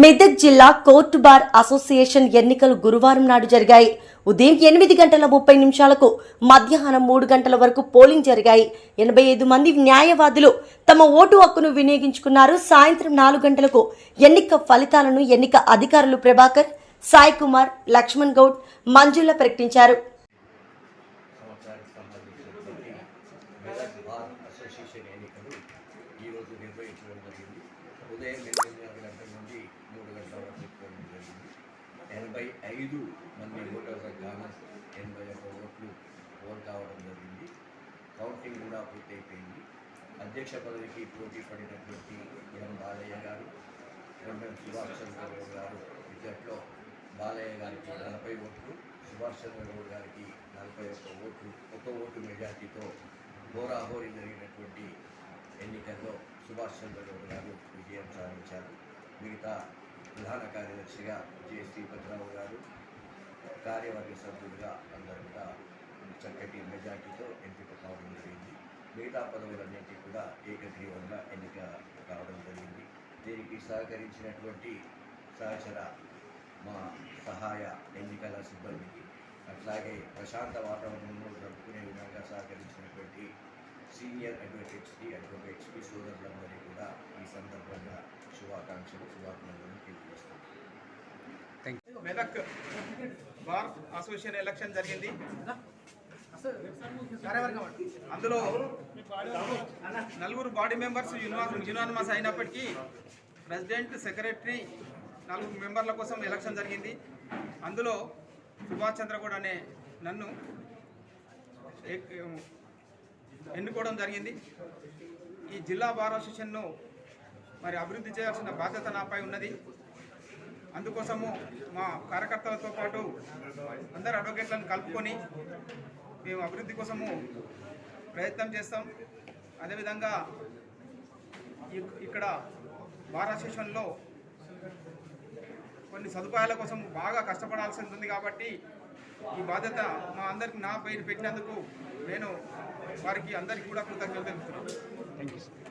మెదక్ జిల్లా court bar association ఎన్నికలు గురువారం నాడు జరిగాయి. ఉదయం 8:30 మధ్యాహ్నం 3 గంటల వరకు పోలింగ్ జరిగాయి. 85 మంది న్యాయవాదులు తమ ఓటు హక్కును వినియోగించుకున్నారు. సాయంత్రం 4 గంటలకు ఎన్నిక ఫలితాలను ఎన్నిక అధికారులు ప్రభాకర్, సాయి కుమార్, లక్ష్మణ్ గౌడ్, మంజుల ప్రకటించారు. ఉదయం 8:30 గంటల నుండి 3 గంటల వరకు పోలింగ్ జరిగింది. 85 మంది ఓటర్లకు గాను 81 ఓట్లు పోల్ కావడం జరిగింది. కౌంటింగ్ కూడా పూర్తయిపోయింది. అధ్యక్ష పదవికి పోటీ పడినటువంటి ఎం బాలయ్య గారు, ఎం సుభాష్ చంద్రగౌడ్ గారు ఇద్దట్లో బాలయ్య గారికి 40 ఓట్లు, సుభాష్ చంద్రగౌడ్ గారికి 41 ఓట్లు, 1 ఓటు మెజార్టీతో హోరాహోరీ జరిగినటువంటి ఎన్నికల్లో సుభాష్ చంద్రగౌడ్ గారు విజయం సాధించారు. మిగతా ప్రధాన కార్యదర్శిగా జె శ్రీపతిరావు గారు, కార్యవర్గ సభ్యులుగా అందరూ కూడా చక్కటి మెజార్టీతో ఎంపిక కావడం జరిగింది. మిగతా పదవులన్నింటినీ కూడా ఏకగ్రీవంగా ఎన్నిక కావడం జరిగింది. దీనికి సహకరించినటువంటి సహచర మా సహాయ ఎన్నికల సిబ్బందికి, అట్లాగే ప్రశాంత వాతావరణంలో జరుపుకునే విధంగా సహకరించినటువంటి సీనియర్ అడ్వకేట్స్కి సోదరులందరికీ కూడా ఈ సందర్భంగా శుభాకాంక్షలు తెలియజేస్తాను. మెదక్ బార్ అసోసియేషన్ ఎలక్షన్ జరిగింది. అందులో 4 బాడీ మెంబర్స్ యునానిమస్ అయినప్పటికీ ప్రెసిడెంట్, సెక్రటరీ 4 మెంబర్ల కోసం ఎలక్షన్ జరిగింది. అందులో సుభాష్ చంద్రగౌడ్ అనే నన్ను ఎన్నుకోవడం జరిగింది. ఈ జిల్లా బార్ అసోసియేషన్ను మరి అభివృద్ధి చేయాల్సిన బాధ్యత నాపై ఉన్నది. అందుకోసము మా కార్యకర్తలతో పాటు అందరు అడ్వకేట్లను కలుపుకొని మేము అభివృద్ధి కోసము ప్రయత్నం చేస్తాం. అదేవిధంగా ఇక్కడ బార్ అసోసియేషన్లో కొన్ని సదుపాయాల కోసం బాగా కష్టపడాల్సి ఉంటుంది. కాబట్టి ఈ బాధ్యత నా పేరు పెట్టినందుకు నేను వారికి అందరికీ కూడా కృతజ్ఞతలు తెలుపుతున్నాను. Thank you.